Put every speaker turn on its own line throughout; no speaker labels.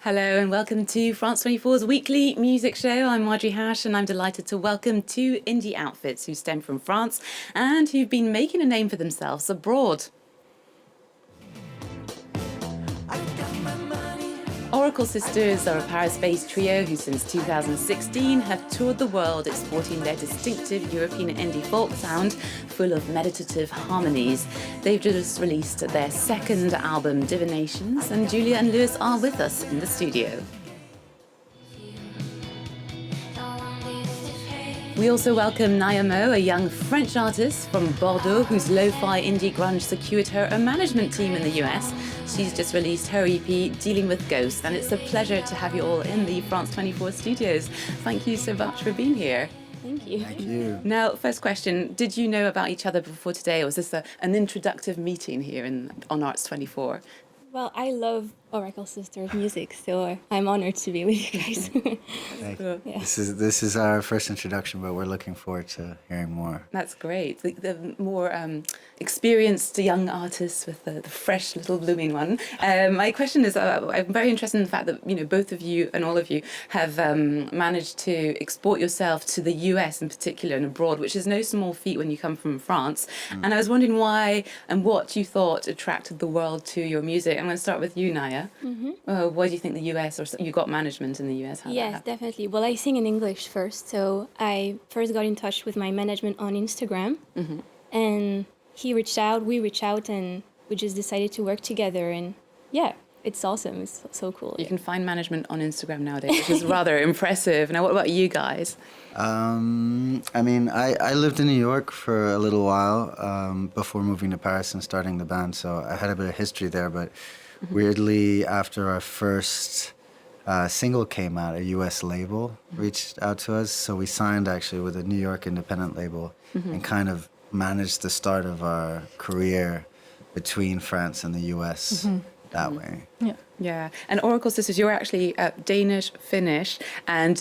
Hello and welcome to France 24's weekly music show. I'm Marjorie Hache and I'm delighted to welcome two indie outfits who stem from France and who've been making a name for themselves abroad. Oraclesisters are a Paris-based trio who since 2016 have toured the world exporting their distinctive European indie folk sound full of meditative harmonies. They've just released their second album, Divinations, and Julia and Lewis are with us in the studio. We also welcome Naya Mö, a young French artist from Bordeaux whose lo-fi indie grunge secured her a management team in the US. She's just released her EP, Dealing with Ghosts, and it's a pleasure to have you all in the France 24 studios. Thank you so much for being here.
Thank you.
Thank you.
Now, first question, did you know about each other before today, or was this an introductive meeting here on Arts 24?
Well, I love oraclesisters music, so I'm honored to be with you guys.
Yeah. This is our first introduction, but we're looking forward to hearing more.
That's great. The more experienced young artists with the fresh little blooming one. My question is, I'm very interested in the fact that both of you and all of you have managed to export yourself to the US in particular and abroad, which is no small feat when you come from France. And I was wondering why and what you thought attracted the world to your music. I'm going to start with you, Naya. Why do you think the US, or you got management in the US?
Yes, definitely. Well, I sing in English first, so I first got in touch with my management on Instagram, and we reached out, and we just decided to work together, and yeah, it's awesome. It's so cool.
You can find management on Instagram nowadays, which is rather impressive. Now, what about you guys?
I lived in New York for a little while before moving to Paris and starting the band, so I had a bit of history there, but weirdly, after our first single came out, a US label reached out to us, so we signed actually with a New York independent label and kind of managed the start of our career between France and the US that way.
Yeah, and Oraclesisters, you're actually Danish, Finnish, and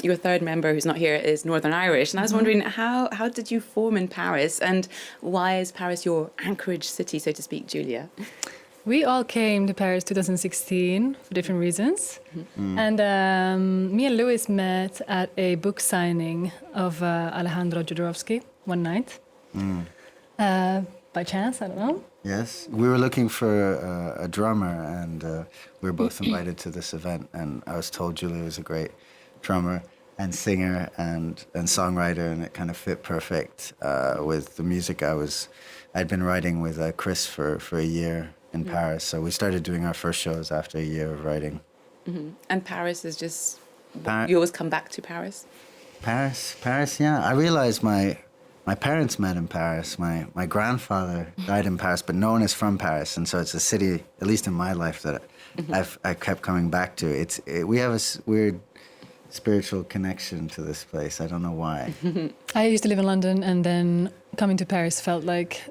your third member, who's not here, is Northern Irish. And I was wondering, how did you form in Paris, and why is Paris your anchorage city, so to speak, Julia?
We all came to Paris 2016 for different reasons. And me and Lewis met at a book signing of Alejandro Jodorowsky one night. By chance, I don't know.
Yes, we were looking for a drummer, and we were both invited to this event, and I was told Julia was a great drummer and singer and songwriter, and it kind of fit perfect with the music I'd been writing with Chris for a year in Paris, so we started doing our first shows after a year of writing.
And Paris is just, you always come back to Paris?
Paris, yeah. I realized my parents met in Paris. My grandfather died in Paris, but no one is from Paris, and so it's a city, at least in my life, that I kept coming back to. We have a weird spiritual connection to this place. I don't know why.
I used to live in London, and then coming to Paris felt like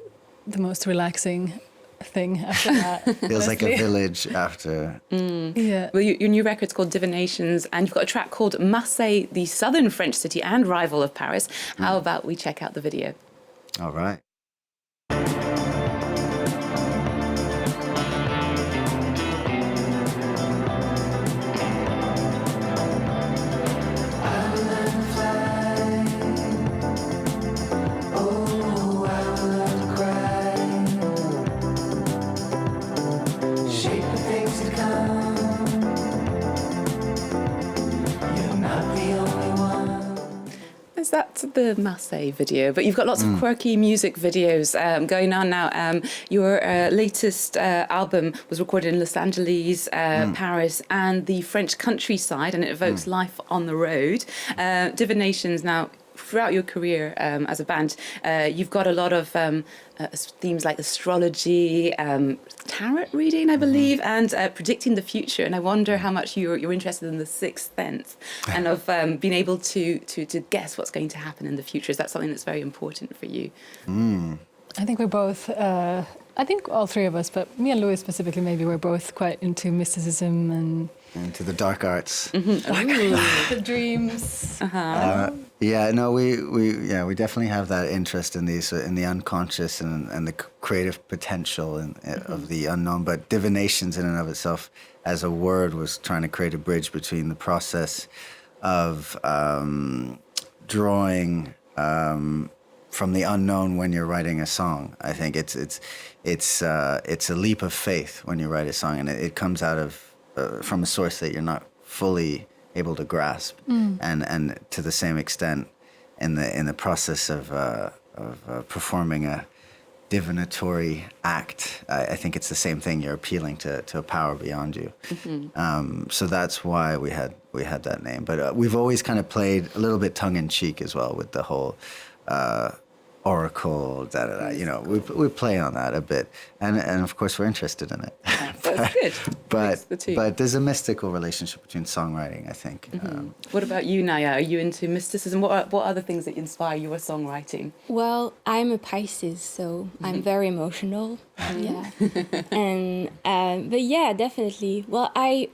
the most relaxing thing after that.
Feels like a village after.
Yeah.
Well, your new record's called Divinations, and you've got a track called Marseille, the southern French city and rival of Paris. How about we check out the video?
All right.
That's the Marseille video, but you've got lots of quirky music videos going on now. Your latest album was recorded in Los Angeles, Paris, and the French countryside, and it evokes life on the road. Divinations, now, throughout your career as a band, you've got a lot of themes like astrology, tarot reading, I believe, and predicting the future. And I wonder how much you're interested in the sixth sense and of being able to guess what's going to happen in the future. Is that something that's very important for you?
I think we're both, I think all three of us, but me and Lewis specifically, maybe we're both quite into mysticism and
into the dark arts.
The dreams.
Yeah, no, we definitely have that interest in these, in the unconscious and the creative potential of the unknown. But divinations in and of itself, as a word, was trying to create a bridge between the process of drawing from the unknown when you're writing a song. I think it's a leap of faith when you write a song, and it comes out of from a source that you're not fully able to grasp, and to the same extent in the process of performing a divinatory act. I think it's the same thing. You're appealing to a power beyond you. So that's why we had that name. But we've always kind of played a little bit tongue in cheek as well with the whole oracle, you know, we play on that a bit, and of course we're interested in it.
That's good.
But there's a mystical relationship between songwriting, I think.
What about you, Naya? Are you into mysticism? What are the things that inspire your songwriting?
Well, I'm a Pisces, so I'm very emotional. Yeah, and but yeah, definitely. Well, I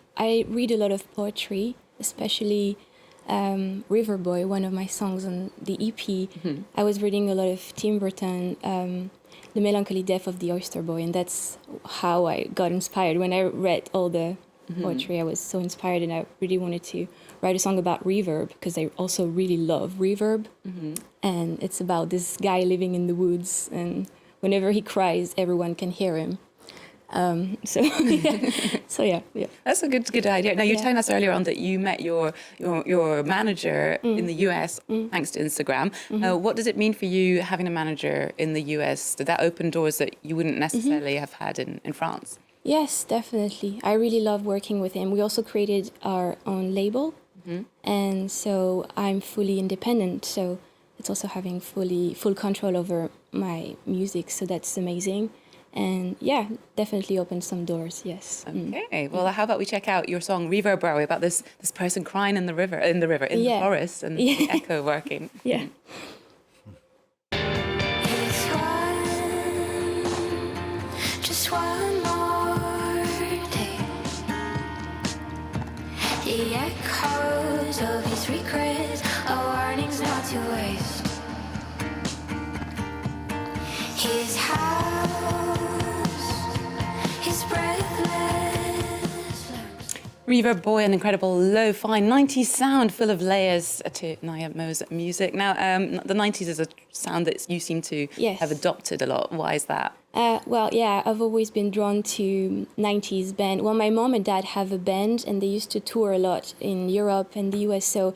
read a lot of poetry, especially River Boy, one of my songs on the EP. I was reading a lot of Tim Burton, The Melancholy Death of the Oyster Boy, and that's how I got inspired. When I read all the poetry, I was so inspired, and I really wanted to write a song about reverb, because I also really love reverb. And it's about this guy living in the woods, and whenever he cries, everyone can hear him. So yeah.
That's a good idea. Now, you were telling us earlier on that you met your manager in the US thanks to Instagram. What does it mean for you having a manager in the US? Did that open doors that you wouldn't necessarily have had in France?
Yes, definitely. I really love working with him. We also created our own label, and so I'm fully independent. So it's also having full control over my music. So that's amazing. And yeah, definitely opened some doors, yes.
Okay, well, how about we check out your song River Boy about this person crying in the forest, and the echo working.
Yeah.
It's just one more day. The echoes of his regrets are warnings not to waste. His house, his breathless.
River Boy, an incredible lo-fi 90s sound full of layers to Naya Mö's music. Now, the 90s is a sound that you seem to have adopted a lot. Why is that?
Well, yeah, I've always been drawn to 90s band. Well, my mom and dad have a band, and they used to tour a lot in Europe and the US, so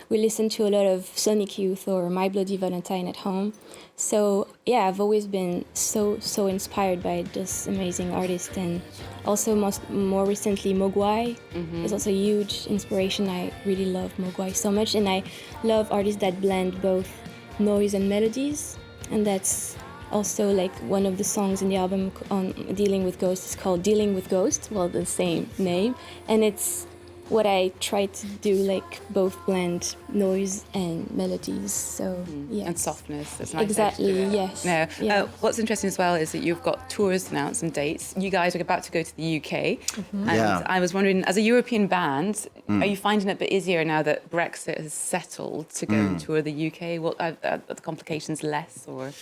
we listened to a lot of Sonic Youth or My Bloody Valentine at home. So, yeah, I've always been so inspired by this amazing artist, and also more recently Mogwai is also a huge inspiration. I really love Mogwai so much, and I love artists that blend both noise and melodies, and that's also like one of the songs in the album on Dealing with Ghosts is called Dealing with Ghosts, well, the same name, and it's what I try to do, like both blend noise and melodies. So yeah,
and softness. That's nice.
Exactly. Yes.
No.
Yeah.
What's interesting as well is that you've got tours announced and dates. You guys are about to go to the UK, and I was wondering, as a European band, are you finding it a bit easier now that Brexit has settled to go and tour the UK? What are the complications less or?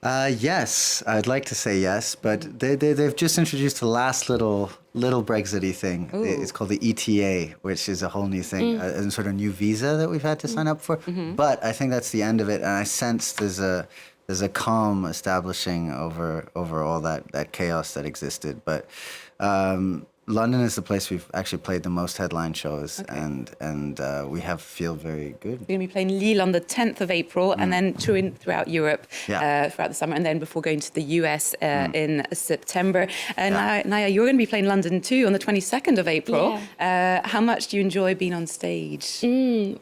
Yes, I'd like to say yes, but they've just introduced the last little Brexit-y thing.
Ooh.
It's called the ETA, which is a whole new thing, a sort of new visa that we've had to sign up for. But I think that's the end of it, and I sense there's a calm establishing over all that chaos that existed. But London is the place we've actually played the most headline shows, and we feel very good.
We're going to be playing Lille on the 10th of April, and then touring throughout Europe throughout the summer, and then before going to the US in September. Naya, you're going to be playing London too on the 22nd of April.
Yeah.
How much do you enjoy being on stage?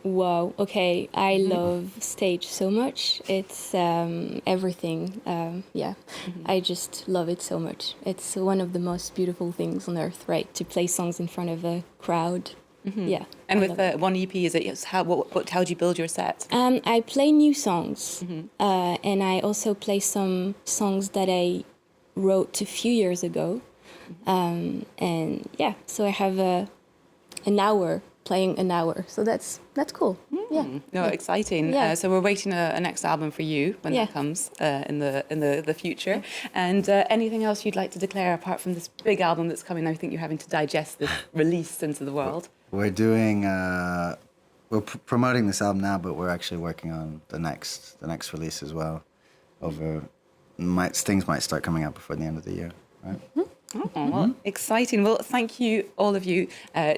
Wow. Okay. I love stage so much. It's everything. I just love it so much. It's one of the most beautiful things on earth, right? To play songs in front of a crowd. Yeah.
And with one EP, how do you build your set?
I play new songs, and I also play some songs that I wrote a few years ago. And yeah, so I have an hour playing an hour. So that's cool. Yeah.
No, exciting.
Yeah.
So we're waiting a next album for you when
Yeah.
that comes in the future. And anything else you'd like to declare apart from this big album that's coming? I think you're having to digest this release into the world.
We're doing. We're promoting this album now, but we're actually working on the next release as well. Things might start coming out before the end of the year. Right?
Oh, well, exciting. Well, thank you, all of you,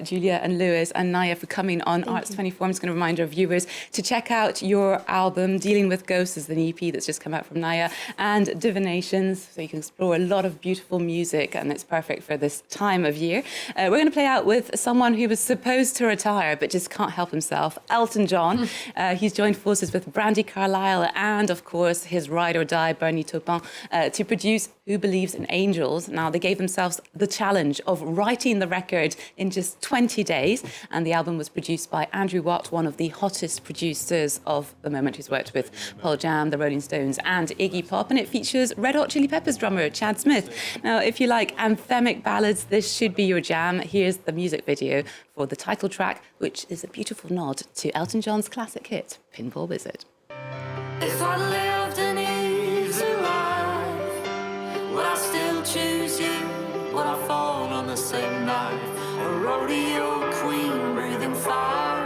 Julia and Lewis and Naya, for coming on Arts 24. I'm just going to remind our viewers to check out your album, Dealing with Ghosts, is an EP that's just come out from Naya, and Divinations, so you can explore a lot of beautiful music, and it's perfect for this time of year. We're going to play out with someone who was supposed to retire, but just can't help himself, Elton John. He's joined forces with Brandi Carlile and, of course, his ride or die, Bernie Taupin, to produce Who Believes in Angels. Now, they gave themselves the challenge of writing the record in just 20 days. And the album was produced by Andrew Watt, one of the hottest producers of the moment, who's worked with Pearl Jam, the Rolling Stones and Iggy Pop. And it features Red Hot Chili Peppers drummer Chad Smith. Now, if you like anthemic ballads, this should be your jam. Here's the music video for the title track, which is a beautiful nod to Elton John's classic hit, Pinball Wizard.
If I lived an easy life, would I still choose you? Would I fall on the same night? A rodeo queen breathing fire